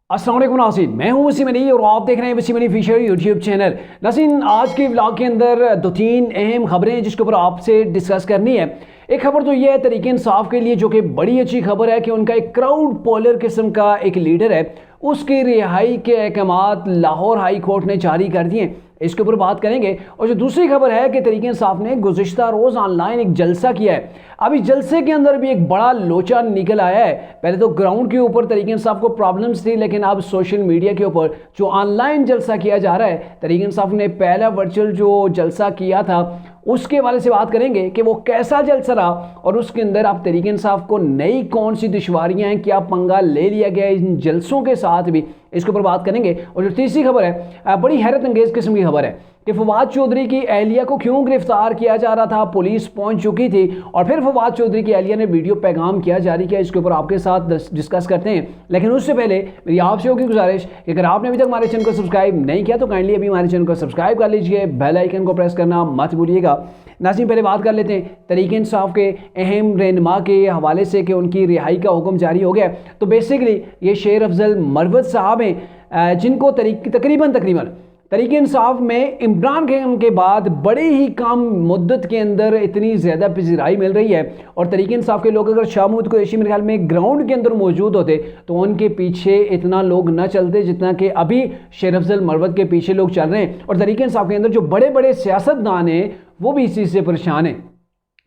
अस्सलाम वालेकुम नाज़रीन, मैं हूं वसीम अली और आप देख रहे हैं Wasim Ali Fisher YouTube channel. नाज़रीन, आज के व्लॉग के अंदर दो तीन अहम खबरें हैं जिसके ऊपर आपसे डिस्कस करनी है। एक खबर तो यह है तरीके इंसाफ के लिए, जो कि बड़ी अच्छी खबर है कि उनका एक क्राउड पोलर किस्म का एक लीडर है, उसकी रिहाई के अहकामात लाहौर हाई कोर्ट ने जारी कर दिए। इसके ऊपर बात करेंगे। और जो दूसरी खबर है कि तरीके इंसाफ ने गुज़िश्ता रोज़ ऑनलाइन एक जलसा किया है। अब इस जलसे के अंदर भी एक बड़ा लोचा निकल आया है। पहले तो ग्राउंड के ऊपर तरीके इंसाफ को प्रॉब्लम्स थी, लेकिन अब सोशल मीडिया के ऊपर जो ऑनलाइन जलसा किया जा रहा है, तरीके इंसाफ ने पहला वर्चुअल जो जलसा किया था उसके हवाले से बात करेंगे कि वो कैसा जलसा रहा और उसके अंदर आप तरीके इंसाफ को नई कौन सी दुश्वारियां हैं, क्या पंगा ले लिया गया इन जलसों के साथ भी, इसके ऊपर बात करेंगे। और जो तीसरी खबर है, बड़ी हैरत अंगेज किस्म की खबर है कि फवाद चौधरी की एहलिया को क्यों गिरफ्तार किया जा रहा था। पुलिस पहुंच चुकी थी और फिर फवाद चौधरी की एहलिया ने वीडियो पैगाम किया जारी किया। इसके ऊपर आपके साथ डिस्कस करते हैं, लेकिन उससे पहले मेरी आपसे होगी गुजारिश कि अगर आपने अभी तक हमारे चैनल को सब्सक्राइब नहीं किया तो काइंडली अभी हमारे चैनल को सब्सक्राइब कर लीजिए, बेल आइकन को प्रेस करना मत भूलिएगा। नाज़रीन, पहले बात कर लेते हैं तरीके इंसाफ के अहम रहनुमा के हवाले से कि उनकी रिहाई का हुक्म जारी हो गया। तो बेसिकली ये शेर अफजल मरवत साहब हैं, जिनको तकरीबन तरीके इंसाफ में इमरान खान के बाद बड़े ही कम मुद्दत के अंदर इतनी ज़्यादा पजीराई मिल रही है। और तरीके इंसाफ के लोग अगर शाह महमूद कुरैशी मेरे ख्याल में ग्राउंड के अंदर मौजूद होते तो उनके पीछे इतना लोग न चलते जितना कि अभी शेर अफजल मरवत के पीछे लोग चल रहे हैं। और तरीके इंसाफ के अंदर जो बड़े बड़े सियासतदान हैं वो भी इस चीज़ से परेशान हैं,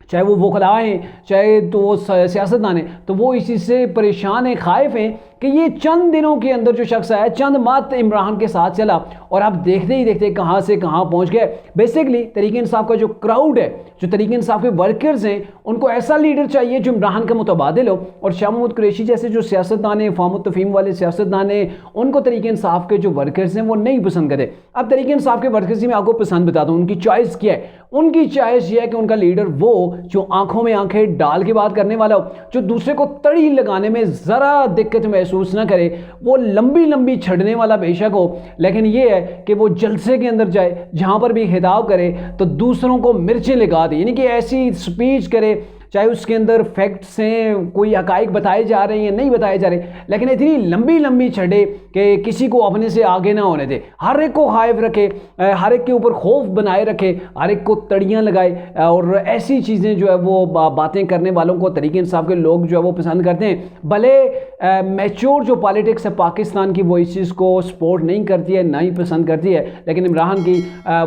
चाहे वो वकला हैं चाहे तो वो सियासतदान हैं, तो वो इसी से परेशान हैं, खाइफ हैं कि ये चंद दिनों के अंदर जो शख्स आया, चंद मात्र इमरान के साथ चला और आप देखते ही देखते कहाँ से कहाँ पहुँच गए। बेसिकली तरीके इंसाफ का जो क्राउड है, जो तरीके इंसाफ के वर्कर्स हैं, उनको ऐसा लीडर चाहिए जो इमरान का मुतबादिल हो। और शाह महमूद कुरैशी जैसे जो सियासतदान हैं, फामुत तफहीम वाले सियासतदान हैं, उनको तरीके इंसाफ के जो वर्कर्स हैं वो नहीं पसंद करते। अब तरीके इंसाफ के वर्कर्स ही मैं आपको पसंद बताता हूँ, उनकी चॉइस क्या है। उनकी चॉइस ये है कि उनका लीडर वो जो आंखों में आंखें डाल के बात करने वाला हो, जो दूसरे को तड़ी लगाने में ज़रा दिक्कत महसूस ना करे, वो लंबी लंबी छड़ने वाला बेशक हो, लेकिन ये है कि वो जलसे के अंदर जाए, जहाँ पर भी खिताब करे तो दूसरों को मिर्चें लगा दे, यानी कि ऐसी स्पीच करे चाहे उसके अंदर फैक्ट्स हैं, कोई हकाइक बताए जा रहे हैं नहीं बताए जा रहे, लेकिन इतनी लंबी लंबी छड़े कि किसी को अपने से आगे ना होने दे, हर एक को खाइफ रखे, हर एक के ऊपर खौफ बनाए रखे, हर एक को तड़ियाँ लगाए। और ऐसी चीज़ें जो है वो बातें करने वालों को तरीके इंसाफ के लोग जो है वो पसंद करते हैं। भले मैच्योर जो पॉलिटिक्स है पाकिस्तान की वो इस चीज़ को सपोर्ट नहीं करती है, ना ही पसंद करती है, लेकिन इमरान की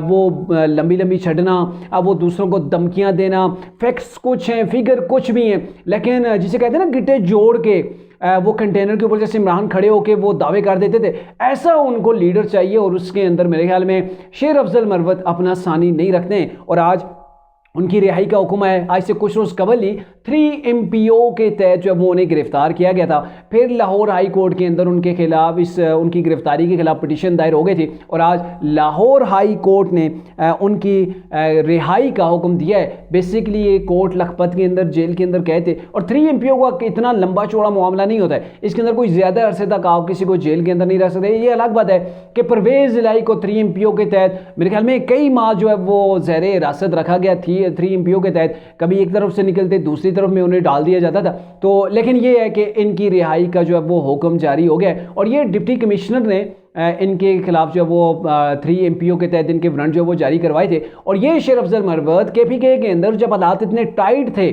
वो लंबी लंबी छड़ना, वो दूसरों को धमकियाँ देना, फैक्ट्स कुछ हैं फिगर कुछ भी है, लेकिन जिसे कहते हैं ना गिट्टे जोड़ के वो कंटेनर के ऊपर जैसे इमरान खड़े होके वो दावे कर देते थे, ऐसा उनको लीडर चाहिए। और उसके अंदर मेरे ख्याल में शेर अफजल मरवत अपना सानी नहीं रखते हैं और आज उनकी रिहाई का हुक्म है। आज से कुछ रोज़ कबल ही 3 MPO के तहत जो वो उन्हें गिरफ्तार किया गया था। फिर लाहौर हाई कोर्ट के अंदर उनके खिलाफ उनकी गिरफ्तारी के खिलाफ पिटीशन दायर हो गई थी और आज लाहौर हाई कोर्ट ने उनकी रिहाई का हुक्म दिया है। बेसिकली ये कोर्ट लखपत के अंदर जेल के अंदर गए थे और 3 MPO का इतना लंबा चौड़ा मामला नहीं होता है, इसके अंदर कोई ज़्यादा अरसे तक आप किसी को जेल के अंदर नहीं रख सकते। ये अलग बात है कि परवेज़ इलाही को 3 MPO के तहत मेरे ख्याल में कई माह जो है वो ज़ेर हिरासत रखा गया थी 3 MPO के तहत, कभी एक तरफ से निकलते दूसरी तरफ में उन्हें डाल दिया जाता था। तो लेकिन ये है कि इनकी रिहाई का जो है वो हुक्म जारी हो गया और ये डिप्टी कमिश्नर ने इनके खिलाफ जो है वो 3 MPO के तहत इनके वारंट जो है वो जारी करवाए थे। और ये शेर अफजल मरवत KPK के अंदर जब हालात इतने टाइट थे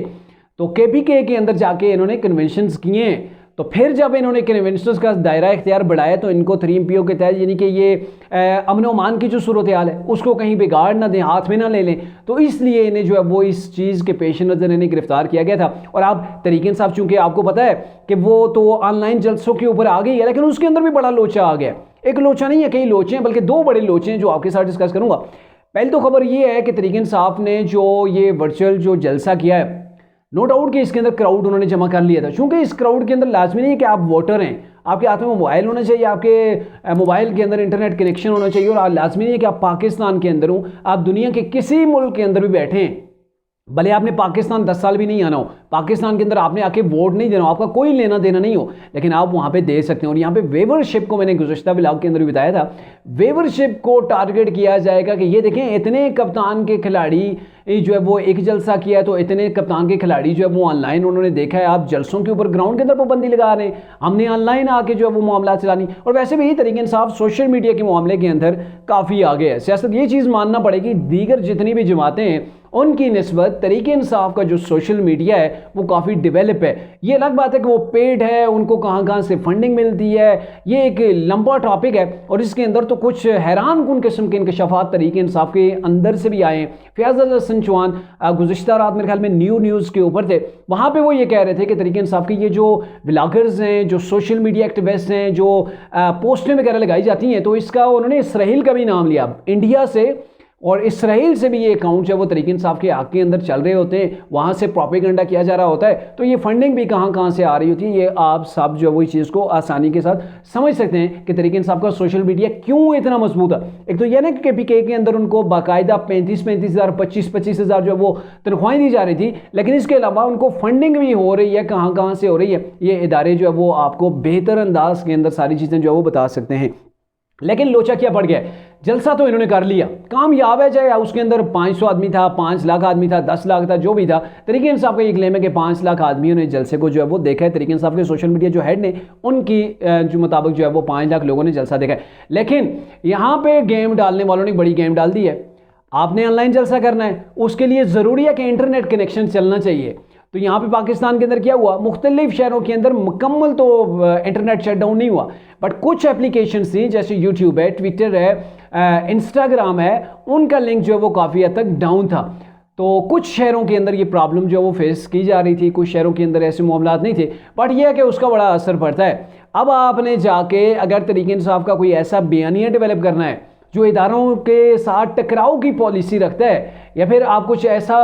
तो KPK के अंदर जाके इन्होंने कन्वेंशंस किए हैं। तो फिर जब इन्होंने कन्वेंशंस का दायरा इख्तियार बढ़ाया तो इनको 3 MPO के तहत, यानी कि ये अमन अमान की जो सूरत हाल है उसको कहीं बिगाड़ ना दें, हाथ में ना ले लें, तो इसलिए इन्हें जो है वो इस चीज़ के पेश नज़र इन्हें गिरफ्तार किया गया था। और आप तरीके इंसाफ चूँकि आपको पता है कि वो तो ऑनलाइन जलसों के ऊपर आ गई है, लेकिन उसके अंदर भी बड़ा लोचा आ गया। एक लोचा नहीं है, कई लोचे हैं, बल्कि 2 बड़े लोचे हैं जो आपके साथ डिस्कस करूँगा। पहले तो खबर ये है कि तरीके इंसाफ ने जो ये वर्चुअल जो जलसा किया है, नो डाउट कि इसके अंदर क्राउड उन्होंने जमा कर लिया था, क्योंकि इस क्राउड के अंदर लाजमी नहीं है कि आप वोटर हैं, आपके हाथ में मोबाइल होना चाहिए, आपके मोबाइल के अंदर इंटरनेट कनेक्शन होना चाहिए, और लाजमी नहीं है कि आप पाकिस्तान के अंदर हो, आप दुनिया के किसी मुल्क के अंदर भी बैठे हैं, भले आपने पाकिस्तान 10 साल भी नहीं आना हो, पाकिस्तान के अंदर आपने आके वोट नहीं देना हो, आपका कोई लेना देना नहीं हो, लेकिन आप वहां पे दे सकते हैं। और यहाँ पे वेवरशिप को मैंने गुज़श्ता व्लॉग के अंदर भी बताया था, वेवरशिप को टारगेट किया जाएगा कि ये देखें इतने कप्तान के खिलाड़ी जो है वो एक जलसा किया है, तो इतने कप्तान के खिलाड़ी जो है वो ऑनलाइन उन्होंने देखा है, आप जलसों के ऊपर ग्राउंड के अंदर पाबंदी लगा रहे हैं, हमने ऑनलाइन आके जो है वो मामला चलानी। और वैसे भी यही तरीके इंसाफ सोशल मीडिया के मामले के अंदर काफ़ी आगे है। सियासत ये चीज़ मानना पड़ेगी, दीगर जितनी भी जमातें हैं उनकी निस्बत तरीके इंसाफ का जो सोशल मीडिया है वो काफ़ी डेवलप है। ये अलग बात है कि वो पेड है, उनको कहाँ कहाँ से फंडिंग मिलती है, ये एक लंबा टॉपिक है और इसके अंदर तो कुछ हैरान कुन किस्म के इंकशाफात तरीके इंसाफ के अंदर से भी आए हैं। फयाज हसन चौहान गुज़श्ता रात मेरे ख्याल में न्यूज़ के ऊपर थे, वहाँ पर वो ये कह रहे थे कि तरीके इंसाफ के ये जो व्लॉगर्स हैं, जो सोशल मीडिया एक्टिविस्ट हैं, जो पोस्टें वगैरह लगाई जाती हैं, तो इसका उन्होंने इसराइल का भी नाम लिया, इंडिया से और इसराइल से भी ये अकाउंट जो वो तरीके इंसाफ के आग के अंदर चल रहे होते हैं, वहाँ से प्रोपेगेंडा किया जा रहा होता है। तो ये फंडिंग भी कहाँ कहाँ से आ रही होती है, ये आप सब जो वही चीज़ को आसानी के साथ समझ सकते हैं कि तरीके इंसाफ का सोशल मीडिया क्यों इतना मजबूत है। एक तो यह ना कि PK के अंदर उनको बाकायदा 35 हज़ार 25 हज़ार जो है वो तनख्वाहें दी जा रही थी, लेकिन इसके अलावा उनको फंडिंग भी हो रही है, कहाँ कहाँ से हो रही है, ये इदारे जो है वो आपको बेहतर अंदाज के अंदर सारी चीज़ें जो है वो बता सकते हैं। लेकिन लोचा क्या पड़ गया, जलसा तो इन्होंने कर लिया, कामयाब है, चाहे उसके अंदर 500 आदमी था, 5 लाख आदमी था, 10 लाख था, जो भी था। तरीके इंसाफ का ये क्लेम है कि 5 लाख आदमियों ने जलसे को जो है वो देखा है। तरीके इंसाफ के सोशल मीडिया जो हेड ने उनकी जो मुताबिक जो है वो 5 लाख लोगों ने जलसा देखा है। लेकिन यहाँ पे गेम डालने वालों ने बड़ी गेम डाल दी है, आपने ऑनलाइन जलसा करना है, उसके लिए ज़रूरी है कि इंटरनेट कनेक्शन चलना चाहिए। तो यहाँ पे पाकिस्तान के अंदर क्या हुआ, मुख्तलिफ शहरों के अंदर मुकम्मल तो इंटरनेट शटडाउन नहीं हुआ, बट कुछ एप्लीकेशन थी जैसे यूट्यूब है, ट्विटर है, इंस्टाग्राम है, उनका लिंक जो है वो काफ़ी हद तक डाउन था। तो कुछ शहरों के अंदर ये प्रॉब्लम जो है वो फेस की जा रही थी, कुछ शहरों के अंदर ऐसे मामला नहीं थे, बट यह है कि उसका बड़ा असर पड़ता है। अब आपने जाके अगर तरीके इंसाफ का कोई ऐसा बयानिया डेवलप करना है जो इदारों के साथ टकराव की पॉलिसी रखता है, या फिर आप कुछ ऐसा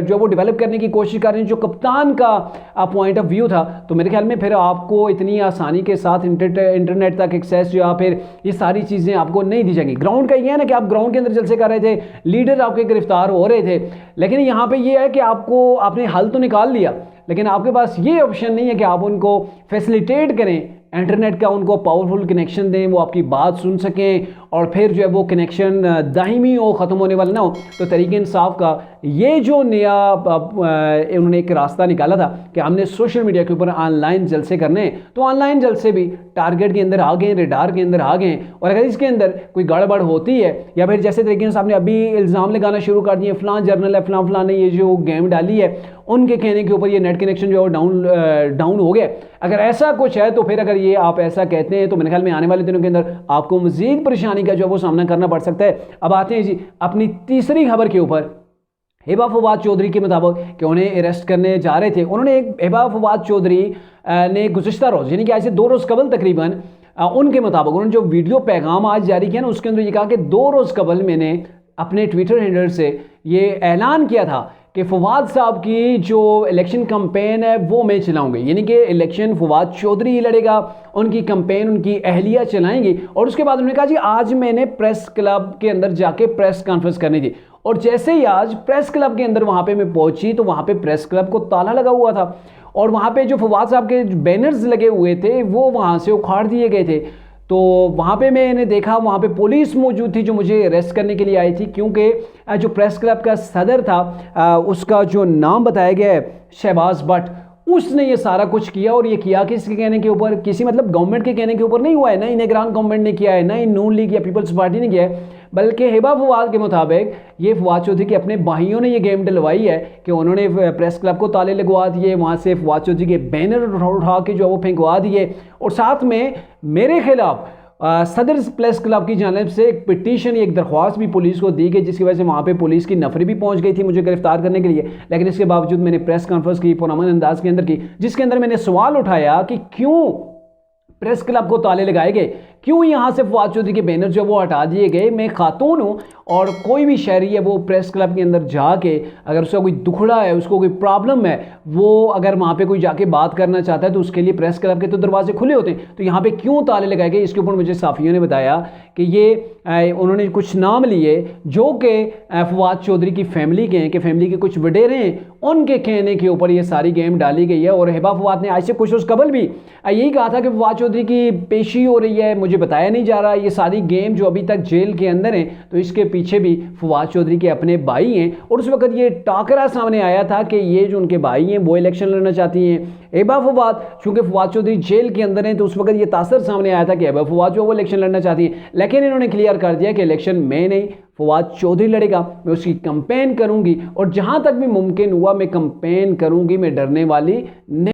जो वो डेवलप करने की कोशिश कर रहे हैं जो कप्तान का पॉइंट ऑफ व्यू था, तो मेरे ख्याल में फिर आपको इतनी आसानी के साथ इंटरनेट तक एक्सेस या फिर ये सारी चीज़ें आपको नहीं दी जाएंगी। ग्राउंड का ये है ना कि आप ग्राउंड के अंदर जलसे कर रहे थे, लीडर आपके गिरफ्तार हो रहे थे, लेकिन यहाँ पर ये है कि आपने हल तो निकाल लिया, लेकिन आपके पास ये ऑप्शन नहीं है कि आप उनको फैसिलिटेट करें, इंटरनेट का उनको पावरफुल कनेक्शन दें, वो आपकी बात सुन सकें और फिर जो है वो कनेक्शन दायमी हो, ख़त्म होने वाला ना हो। तो तरीके इंसाफ का ये जो नया उन्होंने एक रास्ता निकाला था कि हमने सोशल मीडिया के ऊपर ऑनलाइन जलसे करने हैं, तो ऑनलाइन जलसे भी टारगेट के अंदर आ गए, रेडार के अंदर आ गए। और अगर इसके अंदर कोई गड़बड़ होती है या फिर जैसे तरीके इंसाफ ने अभी इल्ज़ाम लगाना शुरू कर दिए, फ़लाँ जर्नल है, फ़लाँ ने ये जो गेम डाली है, उनके कहने के ऊपर ये नेट कनेक्शन जो है डाउन हो गया। अगर ऐसा कुछ है तो फिर अगर ये आप ऐसा कहते हैं तो मेरे ख्याल में आने वाले दिनों के अंदर आपको मज़ीद परेशानी का जो वो सामना करना पड़ सकता है। अब आते हैं जी अपनी तीसरी खबर के ऊपर। हिबा फवाद चौधरी के मुताबिक कि उन्हें अरेस्ट करने जा रहे थे, उन्होंने एक हिबा फवाद चौधरी ने गुज़श्ता रोज़ यानी कि आज से 2 रोज़ कबल तकरीबन उनके मुताबिक उन्होंने जो वीडियो पैगाम आज जारी किया ना, उसके अंदर ये कहा कि 2 रोज़ कबल मैंने अपने ट्विटर हैंडल से ये ऐलान किया था कि फवाद साहब की जो इलेक्शन कैंपेन है वो मैं चलाऊंगी, यानी कि इलेक्शन फवाद चौधरी ही लड़ेगा, उनकी कैंपेन उनकी अहलिया चलाएंगी। और उसके बाद उन्होंने कहा जी आज मैंने प्रेस क्लब के अंदर जाके प्रेस कॉन्फ्रेंस करनी थी, और जैसे ही आज प्रेस क्लब के अंदर वहाँ पे मैं पहुंची तो वहाँ पे प्रेस क्लब को ताला लगा हुआ था और वहाँ पे जो फवाद साहब के बैनर्स लगे हुए थे वो वहाँ से उखाड़ दिए गए थे। तो वहाँ पे मैंने देखा वहाँ पे पुलिस मौजूद थी जो मुझे अरेस्ट करने के लिए आई थी, क्योंकि जो प्रेस क्लब का सदर था उसका जो नाम बताया गया है शहबाज भट्ट, उसने ये सारा कुछ किया। और ये किया किसके कहने के ऊपर, किसी मतलब गवर्नमेंट के कहने के ऊपर नहीं हुआ है, ना ही निगरान गवर्नमेंट ने किया है, ना ही नून लीग या पीपल्स पार्टी ने किया है, बल्कि हिबा फवाद के मुताबिक ये फवाद चौधरी के अपने भाइयों ने ये गेम डलवाई है कि उन्होंने प्रेस क्लब को ताले लगवा दिए, वहाँ से फवाद चौधरी के बैनर उठा के जो वो फेंकवा दिए, और साथ में मेरे खिलाफ सदर प्रेस क्लब की जानिब से एक पिटीशन, एक दरख्वास्त भी पुलिस को दी गई, जिसकी वजह से वहाँ पे पुलिस की नफरी भी पहुँच गई थी मुझे गिरफ्तार करने के लिए। लेकिन इसके बावजूद मैंने प्रेस कॉन्फ्रेंस की पुरअमन अंदाज के अंदर की, जिसके अंदर मैंने सवाल उठाया कि क्यों प्रेस क्लब को ताले लगाए गए, क्यों यहाँ से फवाद चौधरी के बैनर जो वो हटा दिए गए। मैं खातून हूँ और कोई भी शहरी है वो प्रेस क्लब के अंदर जाके अगर उसका कोई दुखड़ा है, उसको कोई प्रॉब्लम है, वो अगर वहाँ पे कोई जाके बात करना चाहता है तो उसके लिए प्रेस क्लब के तो दरवाजे खुले होते हैं। तो यहाँ पे क्यों ताले लगाए गए, इसके ऊपर मुझे साफियों ने बताया कि ये उन्होंने कुछ नाम लिए जो कि फवाद चौधरी की फैमिली के हैं, कि फैमिली के कुछ वडेरे हैं, उनके कहने के ऊपर ये सारी गेम डाली गई है। और हिबा फवाद ने आज से कुछ रोज़ कबल भी यही कहा था कि फवाद चौधरी की पेशी हो रही है, मुझे बताया नहीं जा रहा, ये सारी गेम जो अभी तक जेल के अंदर है तो इसके पीछे भी फवाद चौधरी के अपने भाई हैं। और उस वक्त ये टाकरा सामने आया था कि ये जो उनके भाई हैं वो इलेक्शन लड़ना चाहती हैं। हिबा फवाद, चूंकि फवाद चौधरी जेल के अंदर हैं तो उस वक्त ये तासर सामने आया था कि हिबा फवाद जो वो इलेक्शन लड़ना चाहती है, लेकिन इन्होंने क्लियर कर दिया कि इलेक्शन मैं नहीं, फवाद चौधरी लड़ेगा, मैं उसकी कंपेन करूंगी और जहां तक भी मुमकिन हुआ मैं कंपेन करूंगी, मैं डरने वाली नहीं।